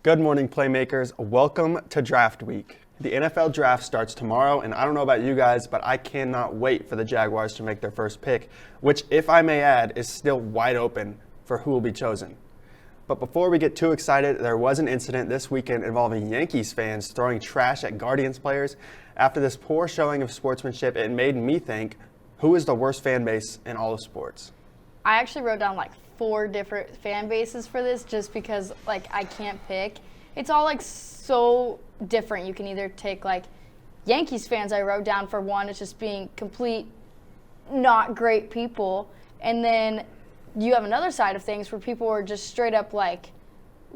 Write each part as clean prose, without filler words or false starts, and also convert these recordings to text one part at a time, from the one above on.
Good morning, Playmakers. Welcome to Draft Week. The NFL Draft starts tomorrow, and I don't know about you guys, but I cannot wait for the Jaguars to make their first pick, which, if I may add, is still wide open for who will be chosen. But before we get too excited, there was an incident this weekend involving Yankees fans throwing trash at Guardians players. After this poor showing of sportsmanship, it made me think, who is the worst fan base in all of sports? I actually wrote down 4 different fan bases for this just because I can't pick. It's all so different. You can either take Yankees fans, I wrote down for one, it's just being complete not great people. And then you have another side of things where people are just straight up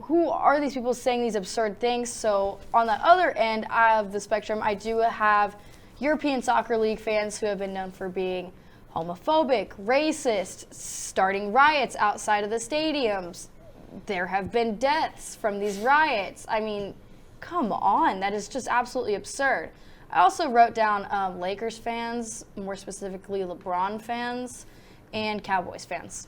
who are these people saying these absurd things? So on the other end of the spectrum, I do have European Soccer League fans who have been known for being homophobic, racist, starting riots outside of the stadiums. There have been deaths from these riots. I mean, come on, that is just absolutely absurd. I also wrote down Lakers fans, more specifically LeBron fans, and Cowboys fans.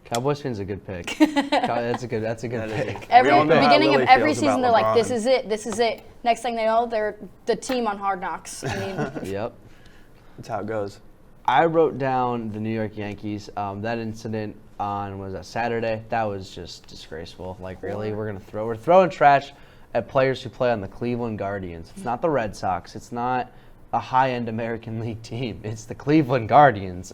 Cowboys fans a good pick. That's a good pick. Beginning of every season, they're like, this is it. Next thing they know, they're the team on Hard Knocks. I mean, Yep. That's how it goes. I wrote down the New York Yankees. That incident on Saturday. That was just disgraceful. Really, we're throwing trash at players who play on the Cleveland Guardians. It's not the Red Sox. It's not a high-end American League team. It's the Cleveland Guardians.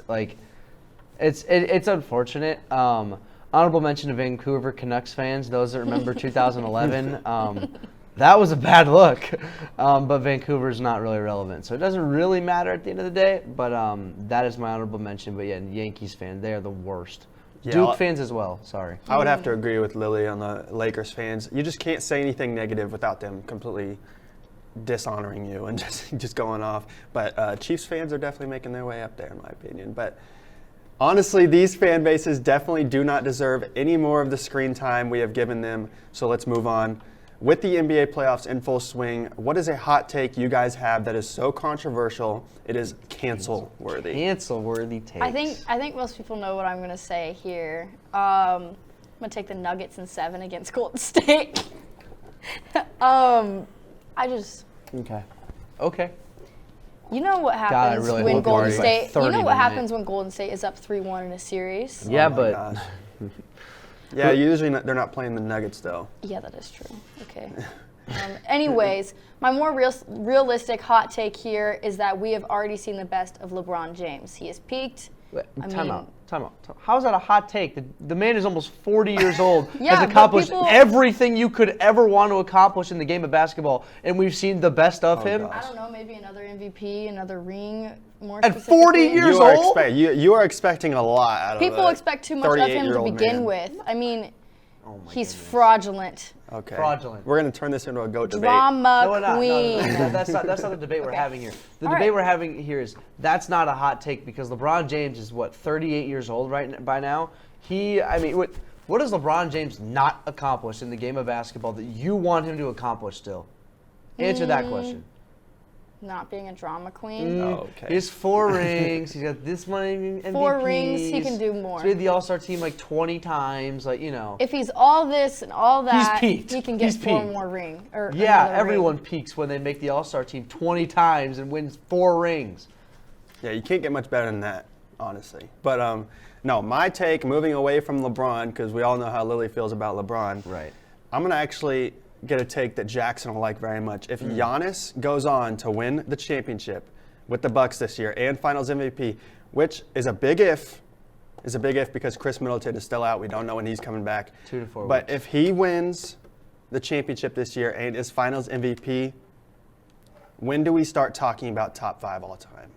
It's unfortunate. Honorable mention to Vancouver Canucks fans. Those that remember 2011. That was a bad look, but Vancouver's not really relevant, so it doesn't really matter at the end of the day. But that is my honorable mention. But yeah, Yankees fans, they are the worst. Yeah, Duke fans as well. Sorry. I would have to agree with Lily on the Lakers fans. You just can't say anything negative without them completely dishonoring you and just going off. But Chiefs fans are definitely making their way up there, in my opinion. But honestly, these fan bases definitely do not deserve any more of the screen time we have given them. So let's move on. With the NBA playoffs in full swing, what is a hot take you guys have that is so controversial it is cancel-worthy? Cancel-worthy takes. I think most people know what I'm going to say here. I'm going to take the Nuggets in 7 against Golden State. Okay. You know what happens when Golden State? You know what happens when Golden State is up 3-1 in a series? Yeah, but. Yeah, usually they're not playing the Nuggets, though. Yeah, that is true. Okay. Anyways, my more realistic hot take here is that we have already seen the best of LeBron James. He has peaked. Time out. How is that a hot take? The man is almost 40 years old, yeah, has accomplished everything you could ever want to accomplish in the game of basketball, and we've seen the best of him. Gosh. I don't know, maybe another MVP, another ring, more at 40 years old? You are expecting a lot out of people expect too much of him to begin with. I mean, he's fraudulent. Okay. Fraudulent. We're going to turn this into a GOAT debate. Drama queen. No, that's not the debate we're having here. The debate we're having here is that's not a hot take because LeBron James is 38 years old by now. What does LeBron James not accomplish in the game of basketball that you want him to accomplish still? Answer that question. Not being a drama queen. Okay. He has 4 rings. He's got this many MVPs. 4 rings. He can do more. He's made the All-Star team 20 times. If he's all this and all that, he can get 4 more rings. Yeah, everyone peaks when they make the All-Star team 20 times and wins 4 rings. Yeah, you can't get much better than that, honestly. But no, my take, moving away from LeBron, because we all know how Lily feels about LeBron. Right. I'm going to actually get a take that Jackson will like very much. If Giannis goes on to win the championship with the Bucks this year and Finals MVP, which is a big if because Chris Middleton is still out. We don't know when he's coming back. 2 to 4 But weeks. if he wins the championship this year and is Finals MVP, when do we start talking about top 5 all time?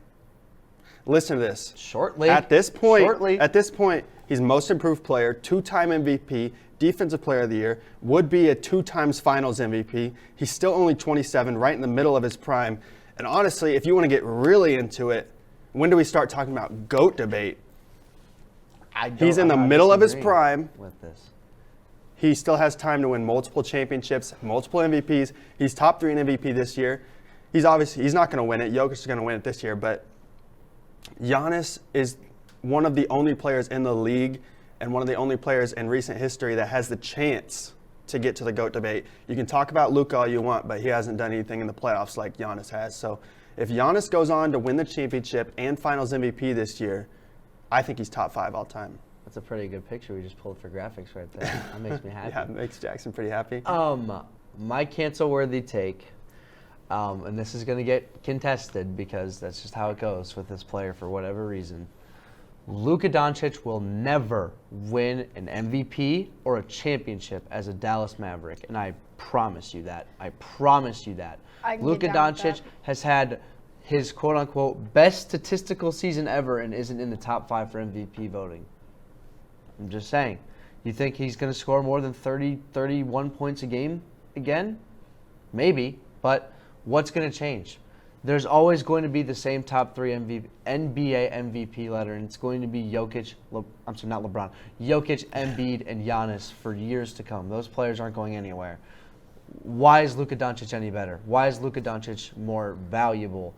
Listen to this. Shortly. At this point, he's most improved player, 2-time MVP, Defensive Player of the Year, would be a 2 times Finals MVP. He's still only 27, right in the middle of his prime. And honestly, if you want to get really into it, when do we start talking about GOAT debate? He's in the middle of his prime. With this. He still has time to win multiple championships, multiple MVPs. He's top 3 in MVP this year. He's not going to win it. Jokic is going to win it this year, but Giannis is one of the only players in the league and one of the only players in recent history that has the chance to get to the GOAT debate. You can talk about Luka all you want, but he hasn't done anything in the playoffs like Giannis has. So if Giannis goes on to win the championship and Finals MVP this year, I think he's top 5 all time. That's a pretty good picture we just pulled for graphics right there. That makes me happy. Yeah, it makes Jackson pretty happy. My cancel-worthy take, and this is going to get contested because that's just how it goes with this player for whatever reason. Luka Doncic will never win an MVP or a championship as a Dallas Maverick, and I promise you that. I promise you that. Luka Doncic has had his quote-unquote best statistical season ever and isn't in the top 5 for MVP voting. I'm just saying. You think he's going to score more than 30, 31 points a game again? Maybe, but what's going to change? There's always going to be the same top 3 NBA MVP ladder, and it's going to be Jokic, Embiid, and Giannis for years to come. Those players aren't going anywhere. Why is Luka Doncic any better? Why is Luka Doncic more valuable?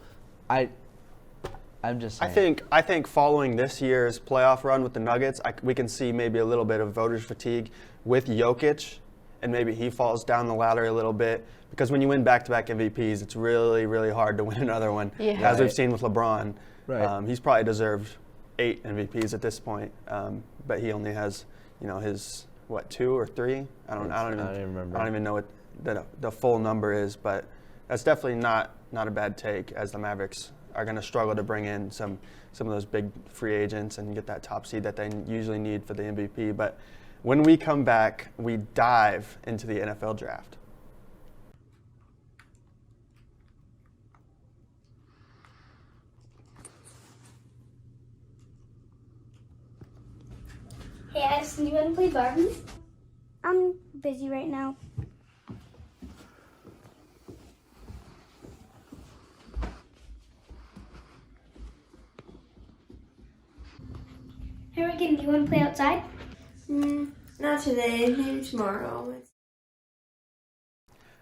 I'm just saying. I think following this year's playoff run with the Nuggets, we can see maybe a little bit of voters fatigue with Jokic, and maybe he falls down the ladder a little bit. Because when you win back-to-back MVPs, it's really, really hard to win another one. Yeah. As we've seen with LeBron. Right. He's probably deserved 8 MVPs at this point, but he only has, his 2 or 3? I don't remember. I don't even know what the full number is, but that's definitely not a bad take, as the Mavericks are going to struggle to bring in some of those big free agents and get that top seed that they usually need for the MVP. But when we come back, we dive into the NFL draft. Hey Addison, you want to play Barbie? I'm busy right now. Hey Regan, do you want to play outside? Not today, maybe tomorrow.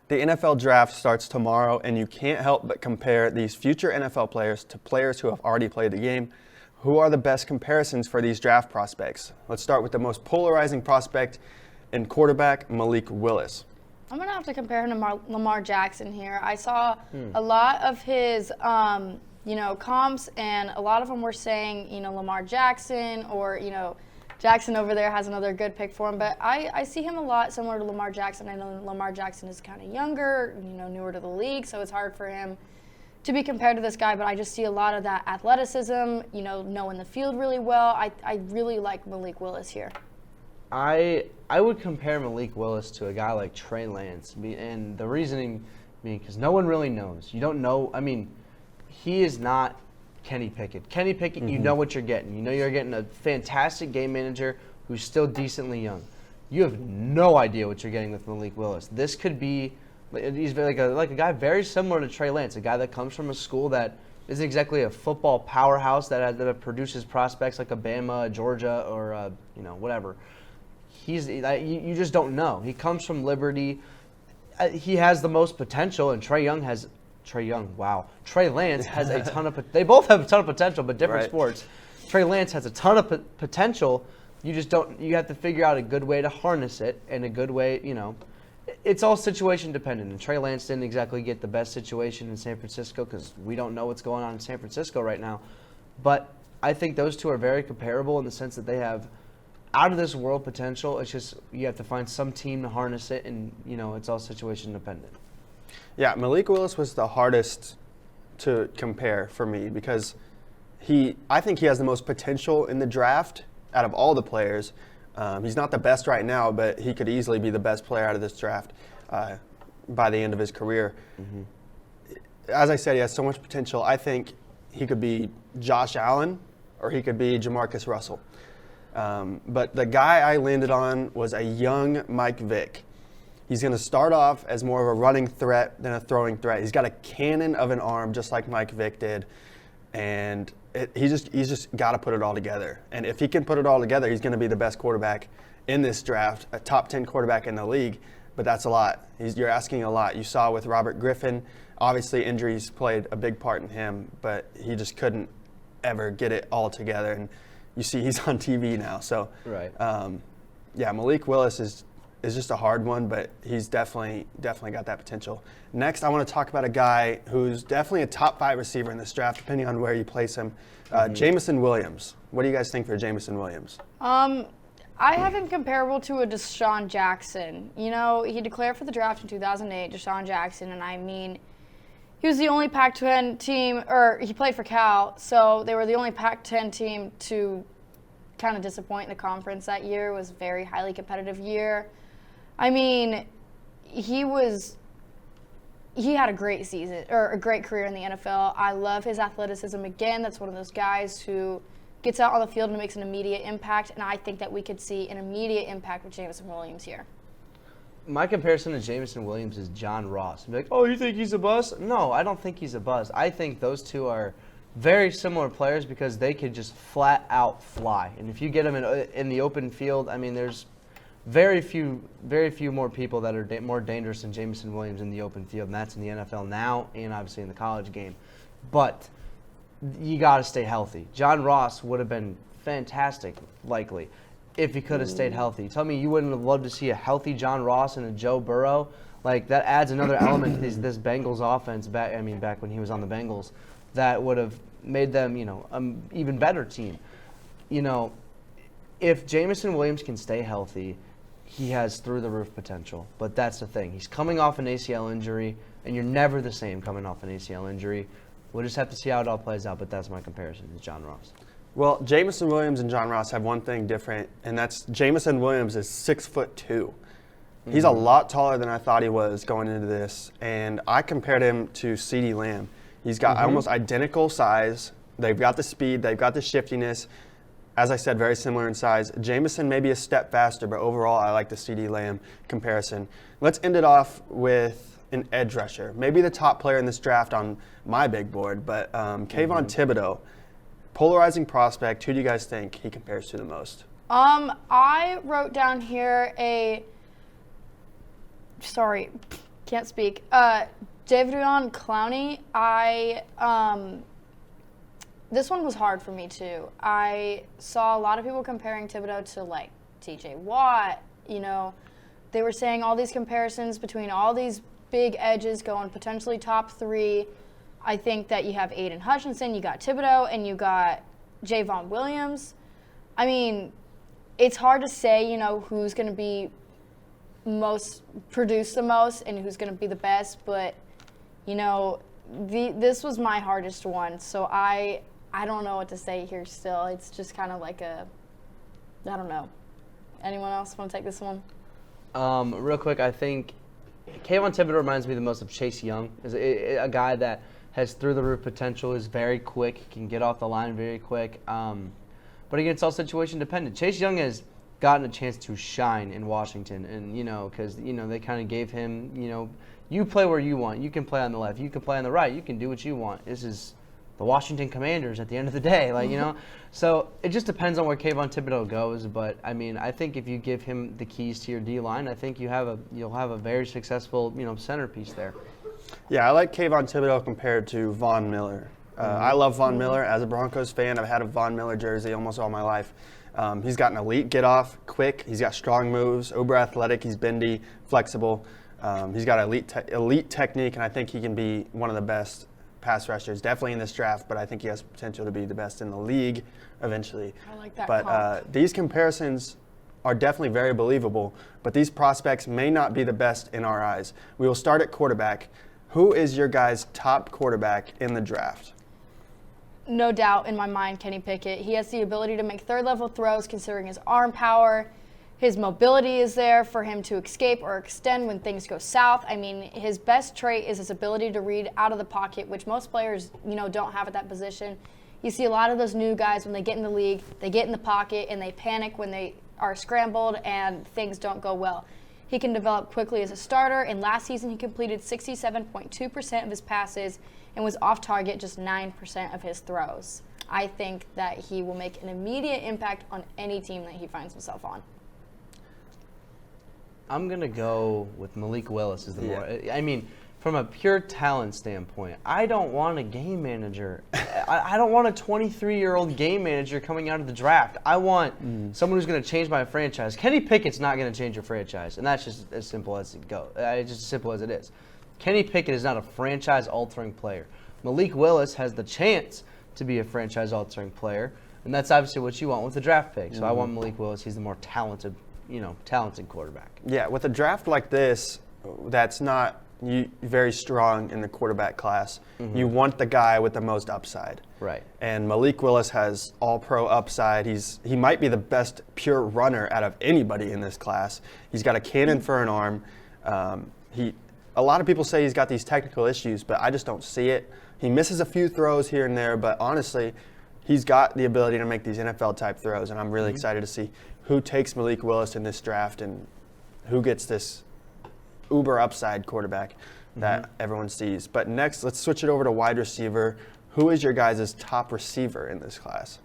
The NFL draft starts tomorrow, and you can't help but compare these future NFL players to players who have already played the game. Who are the best comparisons for these draft prospects? Let's start with the most polarizing prospect in quarterback, Malik Willis. I'm going to have to compare him to Lamar Jackson here. I saw a lot of his, comps, and a lot of them were saying, Lamar Jackson or, Jackson over there has another good pick for him. But I see him a lot similar to Lamar Jackson. I know Lamar Jackson is kind of younger, newer to the league, so it's hard for him to be compared to this guy, but I just see a lot of that athleticism, knowing the field really well. I really like Malik Willis here. I would compare Malik Willis to a guy like Trey Lance, and the reasoning being because no one really knows. You don't know. I mean, he is not Kenny Pickett. Kenny Pickett, you know what you're getting. You know you're getting a fantastic game manager who's still decently young. You have no idea what you're getting with Malik Willis. This could be. He's like a guy very similar to Trey Lance, a guy that comes from a school that isn't exactly a football powerhouse that produces prospects like a Bama, Georgia, or whatever. You just don't know. He comes from Liberty. He has the most potential, and Trey Lance has a ton of. They both have a ton of potential, but different sports. Trey Lance has a ton of potential. You just don't. You have to figure out a good way to harness it and a good way, It's all situation dependent, and Trey Lance didn't exactly get the best situation in San Francisco because we don't know what's going on in San Francisco right now. But I think those two are very comparable in the sense that they have out-of-this-world potential. It's just you have to find some team to harness it, and, it's all situation dependent. Yeah, Malik Willis was the hardest to compare for me because I think he has the most potential in the draft out of all the players. He's not the best right now, but he could easily be the best player out of this draft by the end of his career. Mm-hmm. As I said, he has so much potential. I think he could be Josh Allen or he could be Jamarcus Russell. But the guy I landed on was a young Mike Vick. He's going to start off as more of a running threat than a throwing threat. He's got a cannon of an arm just like Mike Vick did. And he's just got to put it all together. And if he can put it all together, he's going to be the best quarterback in this draft, a top 10 quarterback in the league. But that's a lot. You're asking a lot. You saw with Robert Griffin, obviously injuries played a big part in him, but he just couldn't ever get it all together. And you see he's on TV now. So, right. Malik Willis is is just a hard one, but he's definitely got that potential. Next, I want to talk about a guy who's definitely a top 5 receiver in this draft, depending on where you place him. Jameson Williams. What do you guys think for Jameson Williams? I have him comparable to a Deshaun Jackson. You know, he declared for the draft in 2008, Deshaun Jackson, and I mean, he was the only Pac-10 team, or he played for Cal, so they were the only Pac-10 team to kind of disappoint in the conference that year. It was a very highly competitive year. I mean, he had a great season, or a great career in the NFL. I love his athleticism. Again, that's one of those guys who gets out on the field and makes an immediate impact, and I think that we could see an immediate impact with Jameson Williams here. My comparison to Jameson Williams is John Ross. Be like, oh, you think he's a bust? No, I don't think he's a bust. I think those two are very similar players because they could just flat out fly. And if you get them in the open field, I mean, there's very few more people that are more dangerous than Jameson Williams in the open field, and that's in the NFL now and obviously in the college game. But you got to stay healthy. John Ross would have been fantastic, likely, if he could have stayed healthy. Tell me you wouldn't have loved to see a healthy John Ross and a Joe Burrow? Like, that adds another element to this Bengals offense back when he was on the Bengals, that would have made them, even better team. If Jameson Williams can stay healthy, he has through-the-roof potential. But that's the thing. He's coming off an ACL injury, and you're never the same coming off an ACL injury. We'll just have to see how it all plays out, but that's my comparison is John Ross. Well, Jameson Williams and John Ross have one thing different, and that's Jameson Williams is 6'2". He's a lot taller than I thought he was going into this, and I compared him to CeeDee Lamb. He's got almost identical size. They've got the speed. They've got the shiftiness. As I said, very similar in size. Jameson may be a step faster, but overall, I like the CeeDee Lamb comparison. Let's end it off with an edge rusher. Maybe the top player in this draft on my big board, but Kayvon Thibodeau, polarizing prospect. Who do you guys think he compares to the most? I wrote down here can't speak. Davion Clowney. This one was hard for me too. I saw a lot of people comparing Thibodeau to like TJ Watt. They were saying all these comparisons between all these big edges going potentially top 3. I think that you have Aiden Hutchinson, you got Thibodeau, and you got Javon Williams. I mean, it's hard to say, who's going to be produce the most and who's going to be the best, but, this was my hardest one, so I don't know what to say here still. It's just kind of like I don't know. Anyone else want to take this one? Real quick, I think Kayvon Thibodeau reminds me the most of Chase Young. Is a guy that has through-the-roof potential, is very quick, can get off the line very quick. But again, it's all situation dependent. Chase Young has gotten a chance to shine in Washington, and because they kind of gave him, you play where you want. You can play on the left. You can play on the right. You can do what you want. This is the Washington Commanders at the end of the day, So it just depends on where Kayvon Thibodeau goes. But I mean, I think if you give him the keys to your D line, I think you'll have a very successful centerpiece there. Yeah, I like Kayvon Thibodeau compared to Von Miller. I love Von Miller as a Broncos fan. I've had a Von Miller jersey almost all my life. He's got an elite get off, quick. He's got strong moves, uber athletic. He's bendy, flexible. He's got elite technique, and I think he can be one of the best pass rushers, definitely in this draft, but I think he has potential to be the best in the league eventually. I like that. But these comparisons are definitely very believable, but these prospects may not be the best in our eyes. We will start at quarterback. Who is your guys' top quarterback in the draft? No doubt in my mind, Kenny Pickett. He has the ability to make third-level throws considering his arm power. His mobility is there for him to escape or extend when things go south. I mean, his best trait is his ability to read out of the pocket, which most players, don't have at that position. You see a lot of those new guys when they get in the league, they get in the pocket and they panic when they are scrambled and things don't go well. He can develop quickly as a starter, and last season he completed 67.2% of his passes and was off target just 9% of his throws. I think that he will make an immediate impact on any team that he finds himself on. I'm going to go with Malik Willis as the more. I mean, from a pure talent standpoint, I don't want a game manager. I don't want a 23-year-old game manager coming out of the draft. I want someone who's going to change my franchise. Kenny Pickett's not going to change your franchise, and that's just as simple as it goes. It's just as simple as it is. Kenny Pickett is not a franchise-altering player. Malik Willis has the chance to be a franchise-altering player, and that's obviously what you want with the draft pick. So I want Malik Willis. He's the more talented quarterback. Yeah, with a draft like this, that's not very strong in the quarterback class. You want the guy with the most upside. Right. And Malik Willis has all-pro upside. He might be the best pure runner out of anybody in this class. He's got a cannon for an arm. A lot of people say he's got these technical issues, but I just don't see it. He misses a few throws here and there, but honestly, he's got the ability to make these NFL-type throws, and I'm really excited to see who takes Malik Willis in this draft and who gets this uber upside quarterback that everyone sees. But next, let's switch it over to wide receiver. Who is your guys' top receiver in this class?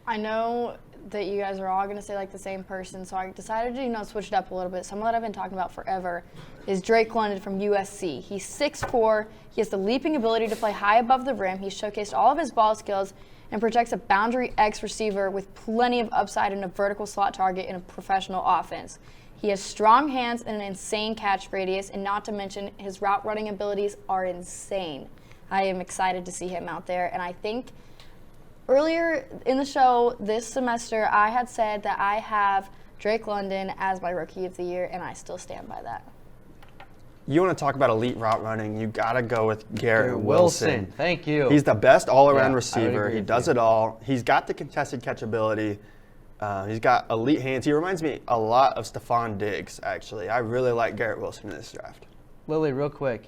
I know that you guys are all going to say like the same person, so I decided to switch it up a little bit. Someone that I've been talking about forever is Drake London from USC. He's 6'4". He has the leaping ability to play high above the rim. He's showcased all of his ball skills and projects a boundary X receiver with plenty of upside and a vertical slot target in a professional offense. He has strong hands and an insane catch radius, and not to mention his route running abilities are insane. I am excited to see him out there, and I think earlier in the show this semester I had said that I have Drake London as my Rookie of the Year, and I still stand by that. You want to talk about elite route running, you got to go with Garrett Wilson. Thank you. He's the best all-around Yeah, receiver. He does it all. He's got the contested catch ability. He's got elite hands. He reminds me a lot of Stephon Diggs, actually. I really like Garrett Wilson in this draft. Lily, real quick,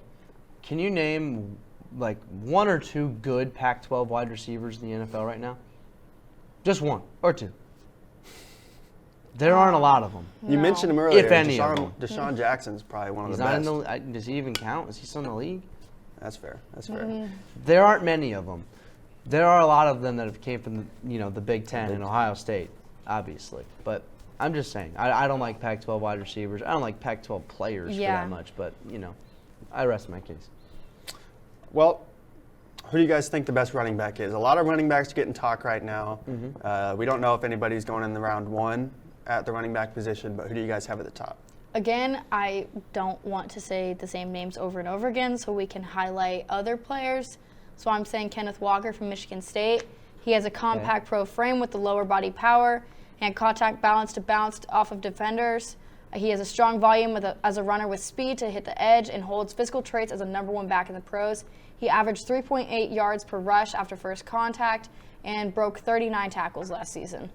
can you name like one or two good Pac-12 wide receivers in the NFL right now? Just one or two. There aren't a lot of them. You mentioned him earlier. If any of them. Deshaun Jackson's probably one of He's the not best. in the. Does he even count? Is he still in the league? That's fair. That's fair. There aren't many of them. There are a lot of them that have came from the Big Ten and Ohio State, obviously. But I'm just saying, I don't like Pac-12 wide receivers. I don't like Pac-12 players for that much. But I rest my case. Well, who do you guys think the best running back is? A lot of running backs getting talk right now. We don't know if anybody's going in the round one at the running back position, but who do you guys have at the top? Again, I don't want to say the same names over and over again, so we can highlight other players. So I'm saying Kenneth Walker from Michigan State. He has a compact pro frame with the lower body power and contact balance to bounce off of defenders. He has a strong volume as a runner with speed to hit the edge and holds physical traits as a number one back in the pros. He averaged 3.8 yards per rush after first contact and broke 39 tackles last season.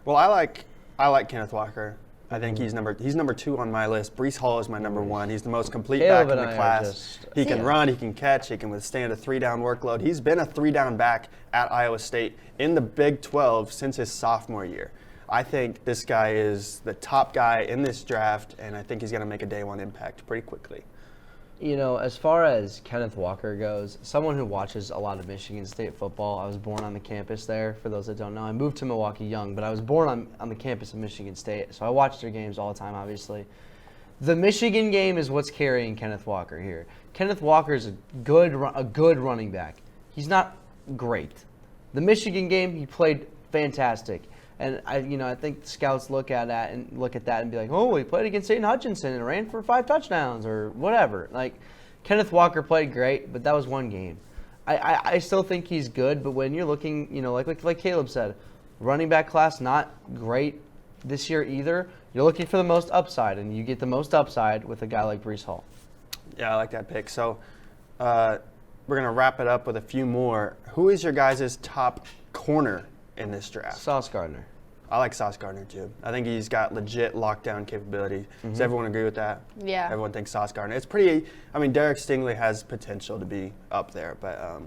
Well, I like Kenneth Walker. I think he's number two on my list. Breece Hall is my number one. He's the most complete back in the class. He can run, he can catch, he can withstand a three-down workload. He's been a three-down back at Iowa State in the Big 12 since his sophomore year. I think this guy is the top guy in this draft, and I think he's going to make a day one impact pretty quickly. As far as Kenneth Walker goes, someone who watches a lot of Michigan State football, I was born on the campus there, for those that don't know. I moved to Milwaukee young, but I was born on the campus of Michigan State, so I watch their games all the time, obviously. The Michigan game is what's carrying Kenneth Walker here. Kenneth Walker is a good running back. He's not great. The Michigan game, he played fantastic. And I think the scouts look at that and be like, oh, he played against Aiden Hutchinson and ran for 5 touchdowns or whatever. Like, Kenneth Walker played great, but that was one game. I still think he's good, but when you're looking, like Caleb said, running back class not great this year either. You're looking for the most upside, and you get the most upside with a guy like Breece Hall. Yeah, I like that pick. So we're going to wrap it up with a few more. Who is your guys' top corner in this draft? Sauce Gardner. I like Sauce Gardner too. I think he's got legit lockdown capability. Does everyone agree with that? Yeah. Everyone thinks Sauce Gardner. It's pretty. Derek Stingley has potential to be up there, but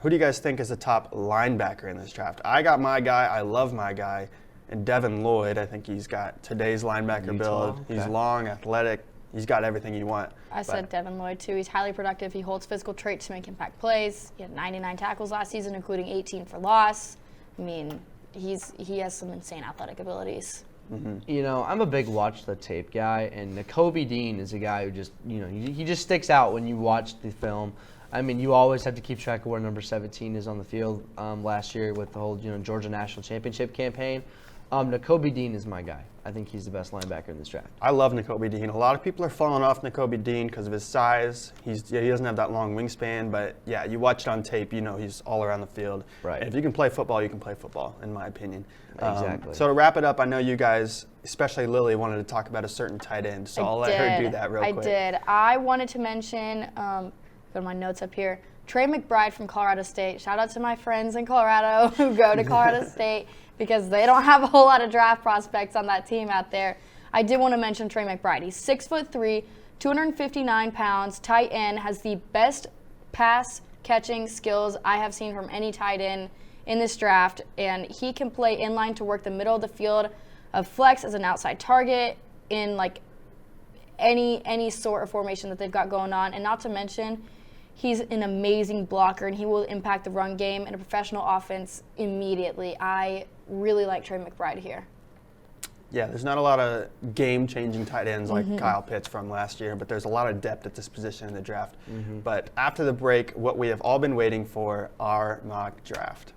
who do you guys think is the top linebacker in this draft? I got my guy. I love my guy, and Devin Lloyd. I think he's got today's linebacker build. Okay. He's long, athletic. He's got everything you want. I said Devin Lloyd too. He's highly productive. He holds physical traits to make impact plays. He had 99 tackles last season, including 18 for loss. I mean, he has some insane athletic abilities. You know, I'm a big watch the tape guy, and Nakobe Dean is a guy who just, you know, he just sticks out when you watch the film. I mean, you always have to keep track of where number 17 is on the field last year with the whole, you know, Georgia National Championship campaign. Nakobe Dean is my guy. I think he's the best linebacker in this draft. I love Nakobe Dean. A lot of people are falling off Nakobe Dean because of his size. He doesn't have that long wingspan, but yeah, you watch it on tape, you know he's all around the field. Right. And if you can play football, you can play football, in my opinion. Exactly. So to wrap it up, I know you guys, especially Lily, wanted to talk about a certain tight end, so I'll let her do that real quick. I did. I wanted to mention, go to my notes up here, Trey McBride from Colorado State. Shout out to my friends in Colorado who go to Colorado State because they don't have a whole lot of draft prospects on that team out there. I did want to mention Trey McBride. He's 6'3", 259 pounds, tight end, has the best pass catching skills I have seen from any tight end in this draft, and he can play inline to work the middle of the field of flex as an outside target in like any sort of formation that they've got going on. And not to mention, he's an amazing blocker, and he will impact the run game and a professional offense immediately. I really like Trey McBride here. Yeah, there's not a lot of game-changing tight ends like Kyle Pitts from last year, but there's a lot of depth at this position in the draft. But after the break, what we have all been waiting for, our mock draft.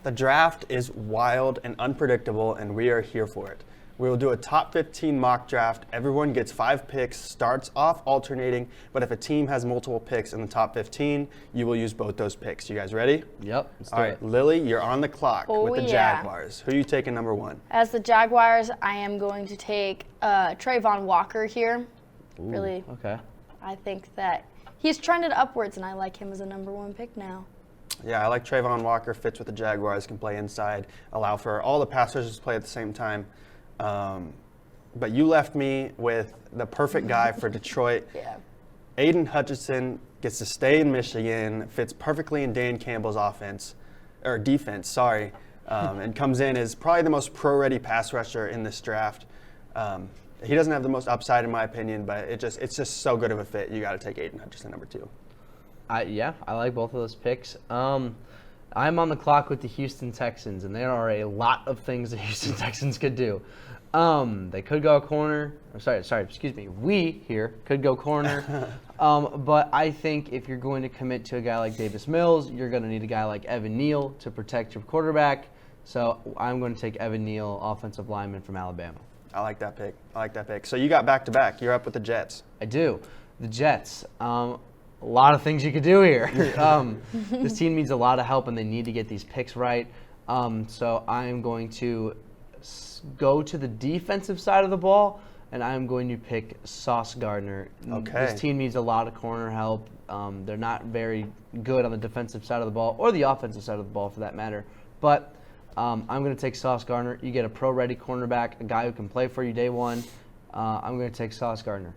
The draft is wild and unpredictable, and we are here for it. We will do a top 15 mock draft. Everyone gets 5 picks, starts off alternating, but if a team has multiple picks in the top 15, you will use both those picks. You guys ready? Yep. Let's do All right, it. Lily, you're on the clock with the yeah. Jaguars. Who are you taking number 1? As the Jaguars, I am going to take Trayvon Walker here. Ooh, Really, Okay. I think that he's trended upwards, and I like him as a number 1 pick now. Yeah, I like Trayvon Walker, fits with the Jaguars, can play inside, allow for all the pass rushers to play at the same time. But you left me with the perfect guy for Detroit. Yeah. Aiden Hutchinson gets to stay in Michigan, fits perfectly in Dan Campbell's defense, and comes in as probably the most pro-ready pass rusher in this draft. He doesn't have the most upside in my opinion, but it's just so good of a fit. You got to take Aiden Hutchinson number 2. Yeah, I like both of those picks. I'm on the clock with the Houston Texans, and there are a lot of things the Houston Texans could do. They could go corner. We here could go corner. But I think if you're going to commit to a guy like Davis Mills, you're going to need a guy like Evan Neal to protect your quarterback. So I'm going to take Evan Neal, offensive lineman from Alabama. I like that pick. So you got back-to-back. You're up with the Jets. I do. The Jets. A lot of things you could do here. This team needs a lot of help, and they need to get these picks right. So I am going to go to the defensive side of the ball, and I'm going to pick Sauce Gardner. Okay. This team needs a lot of corner help. They're not very good on the defensive side of the ball, or the offensive side of the ball for that matter. But I'm going to take Sauce Gardner. You get a pro-ready cornerback, a guy who can play for you day one. I'm going to take Sauce Gardner.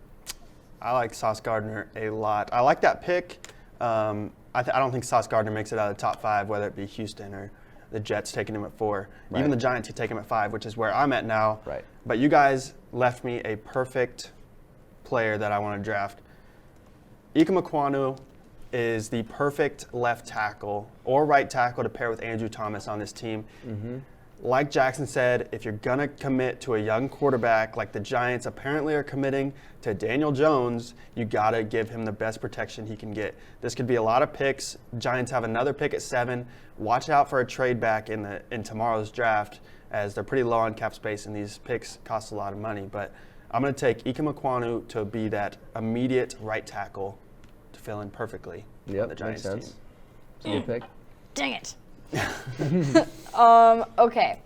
I like Sauce Gardner a lot. I like that pick. I don't think Sauce Gardner makes it out of the top 5, whether it be Houston or the Jets taking him at 4. Right. Even the Giants who take him at 5, which is where I'm at now. Right. But you guys left me a perfect player that I want to draft. Ike Mekwonu is the perfect left tackle or right tackle to pair with Andrew Thomas on this team. Like Jackson said, if you're going to commit to a young quarterback like the Giants apparently are committing to Daniel Jones, you got to give him the best protection he can get. This could be a lot of picks. Giants have another pick at 7. Watch out for a trade back in tomorrow's draft, as they're pretty low on cap space and these picks cost a lot of money. But I'm going to take Ike Mekwonu to be that immediate right tackle to fill in perfectly on the Giants makes sense. team. It's a good pick. Dang it. Okay.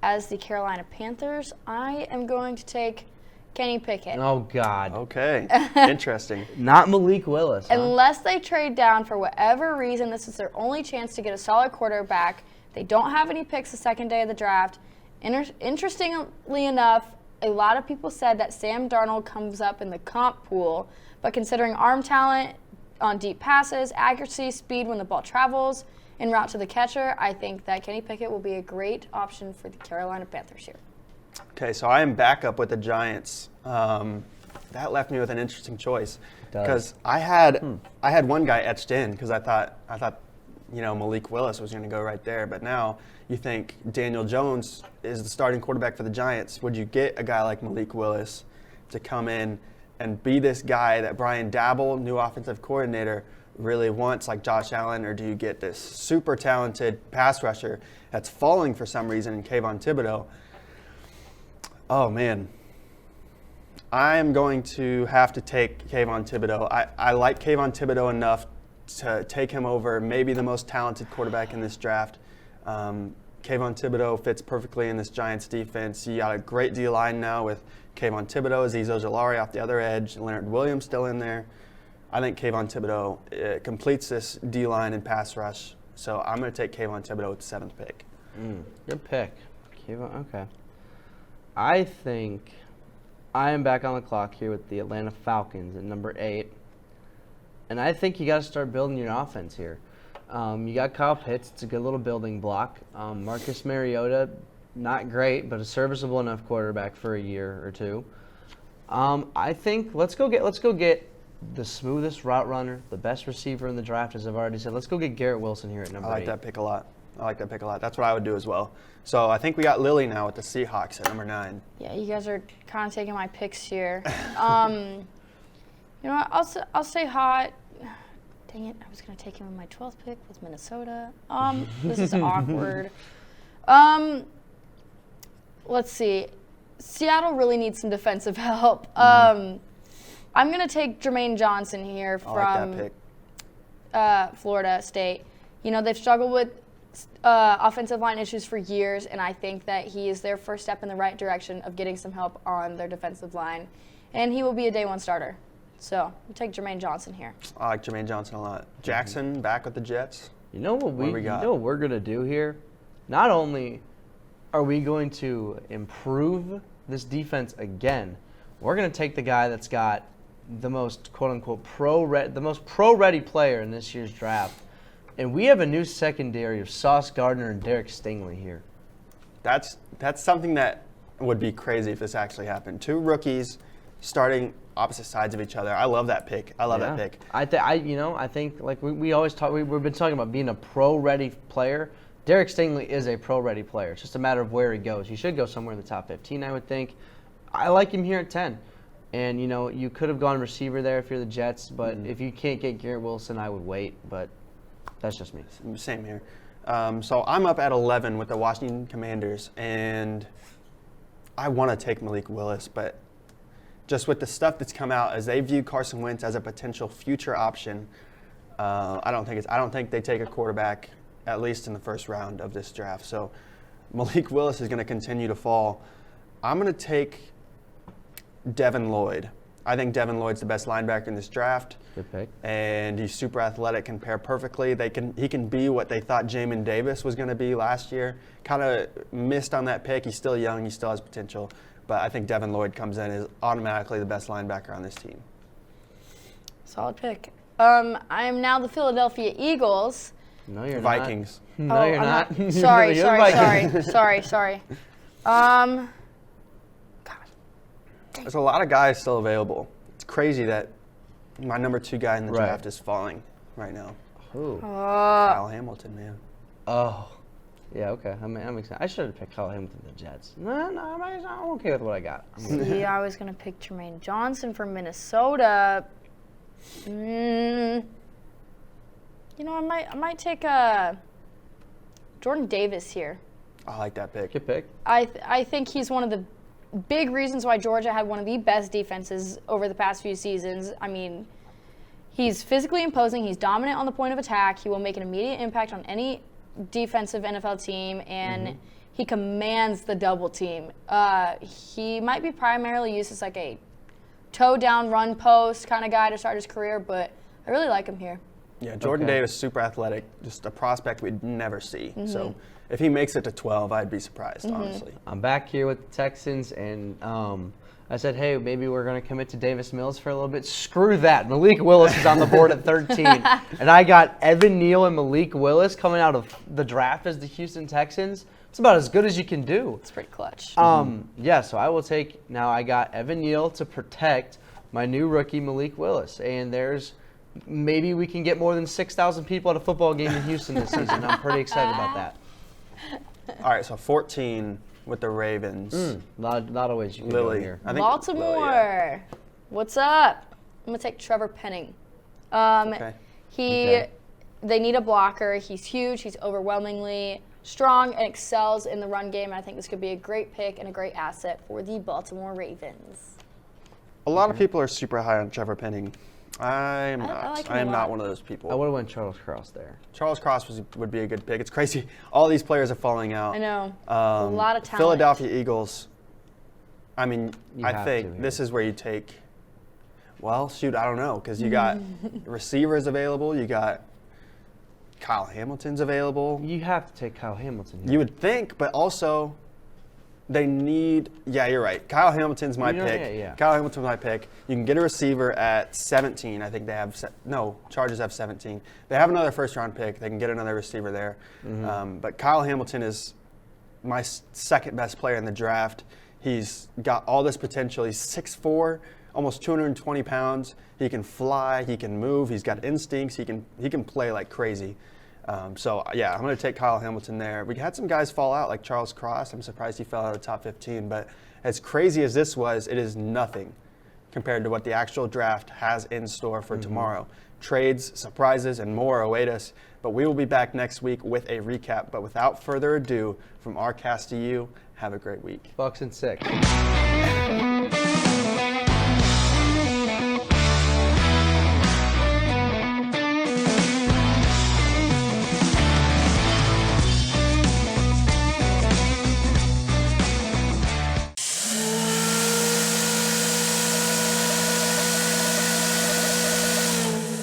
As the Carolina Panthers, I am going to take Kenny Pickett. Oh, God. Okay, interesting. Not Malik Willis. Huh? Unless they trade down for whatever reason, this is their only chance to get a solid quarterback. They don't have any picks the second day of the draft, Interestingly enough, a lot of people said that Sam Darnold comes up in the comp pool, but considering arm talent on deep passes, accuracy, speed when the ball travels, en route to the catcher, I think that Kenny Pickett will be a great option for the Carolina Panthers here. Okay, so I am back up with the Giants. That left me with an interesting choice because I had one guy etched in because I thought Malik Willis was going to go right there, but now you think Daniel Jones is the starting quarterback for the Giants. Would you get a guy like Malik Willis to come in and be this guy that Brian Dabble, new offensive coordinator, really wants, like Josh Allen, or do you get this super talented pass rusher that's falling for some reason in Kayvon Thibodeau? Oh, man. I'm going to have to take Kayvon Thibodeau. I like Kayvon Thibodeau enough to take him over maybe the most talented quarterback in this draft. Kayvon Thibodeau fits perfectly in this Giants defense. You got a great D-line now with Kayvon Thibodeau, Azeez Ojulari off the other edge, Leonard Williams still in there. I think Kayvon Thibodeau completes this D-line and pass rush. So I'm going to take Kayvon Thibodeau with the 7th pick. Good pick. Okay. I think I am back on the clock here with the Atlanta Falcons at number 8. And I think you got to start building your offense here. You got Kyle Pitts. It's a good little building block. Marcus Mariota, not great, but a serviceable enough quarterback for a year or two. I think let's go get the smoothest route runner, the best receiver in the draft, as I've already said. Let's go get Garrett Wilson here at number 8. I like that pick a lot. That's what I would do as well. So I think we got Lily now with the Seahawks at number 9. Yeah, you guys are kind of taking my picks here. You know what? I'll say hot. Dang it! I was gonna take him in my 12th pick with Minnesota. This is awkward. Let's see. Seattle really needs some defensive help. I'm gonna take Jermaine Johnson here from Florida State. You know, they've struggled with offensive line issues for years, and I think that he is their first step in the right direction of getting some help on their defensive line, and he will be a day 1 starter. So we'll take Jermaine Johnson here. I like Jermaine Johnson a lot. Jackson back with the Jets. You know what we got? You know what we're gonna do here? Not only are we going to improve this defense again, we're gonna take the guy that's got the most quote unquote pro-ready player in this year's draft. And we have a new secondary of Sauce Gardner and Derek Stingley here. That's something that would be crazy if this actually happened. 2 rookies starting opposite sides of each other. I love that pick. That pick. I think like we always talk. We've been talking about being a pro-ready player. Derek Stingley is a pro-ready player. It's just a matter of where he goes. He should go somewhere in the top 15, I would think. I like him here at 10. And, you could have gone receiver there if you're the Jets, but if you can't get Garrett Wilson, I would wait. But that's just me. Same here. So I'm up at 11 with the Washington Commanders, and I want to take Malik Willis, but just with the stuff that's come out, as they view Carson Wentz as a potential future option, I don't think they take a quarterback at least in the first round of this draft. So Malik Willis is going to continue to fall. I'm going to take Devin Lloyd. I think Devin Lloyd's the best linebacker in this draft. Good pick. And he's super athletic, can pair perfectly. He can be what they thought Jamin Davis was going to be last year. Kind of missed on that pick. He's still young. He still has potential. But I think Devin Lloyd comes in as automatically the best linebacker on this team. Solid pick. I am now the Philadelphia Eagles. No, you're Vikings. not. No, you're not. Sorry. God. There's a lot of guys still available. It's crazy that my number 2 guy in the draft is falling right now. Who? Kyle Hamilton, man. Oh. Yeah, okay. I'm excited. I should have picked Kyle Hamilton to the Jets. No, I'm okay with what I got. See, I was going to pick Jermaine Johnson from Minnesota. I might take Jordan Davis here. I like that pick. Good pick. I think he's one of the big reasons why Georgia had one of the best defenses over the past few seasons. I mean, he's physically imposing. He's dominant on the point of attack. He will make an immediate impact on any defensive NFL team, and he commands the double team. He might be primarily used as like a toe-down run post kind of guy to start his career, but I really like him here. Yeah, Jordan Davis, super athletic, just a prospect we'd never see. So if he makes it to 12, I'd be surprised, honestly. I'm back here with the Texans, and I said, hey, maybe we're going to commit to Davis Mills for a little bit. Screw that. Malik Willis is on the board at 13. And I got Evan Neal and Malik Willis coming out of the draft as the Houston Texans. It's about as good as you can do. It's pretty clutch. Yeah, so I will take, now I got Evan Neal to protect my new rookie, Malik Willis. And maybe we can get more than 6,000 people at a football game in Houston this season. I'm pretty excited about that. All right, so 14 with the Ravens. Lot of ways you can go Lily. here. I think Baltimore. Lily, yeah. What's up? I'm gonna take Trevor Penning. Okay. They need a blocker. He's huge. He's overwhelmingly strong and excels in the run game. And I think this could be a great pick and a great asset for the Baltimore Ravens. A lot of people are super high on Trevor Penning. I'm not. I like him I a am lot. not one of those people. I would have went Charles Cross there. Charles Cross would be a good pick. It's crazy. All these players are falling out. I know. A lot of talent. Philadelphia Eagles. I mean, You I have think to this is where you take. Well, shoot, I don't know, because you got receivers available. You got Kyle Hamilton's available. You have to take Kyle Hamilton here. You would think, but also they need. Yeah, you're right. Kyle Hamilton's my pick. Yeah. Kyle Hamilton's my pick. You can get a receiver at 17. I think they have. Chargers have 17. They have another first-round pick. They can get another receiver there. But Kyle Hamilton is my second best player in the draft. He's got all this potential. He's 6'4", almost 220 pounds. He can fly. He can move. He's got instincts. He can play like crazy. So, yeah, I'm going to take Kyle Hamilton there. We had some guys fall out, like Charles Cross. I'm surprised he fell out of the top 15. But as crazy as this was, it is nothing compared to what the actual draft has in store for tomorrow. Trades, surprises, and more await us. But we will be back next week with a recap. But without further ado, from our cast to you, have a great week. Bucks and 6.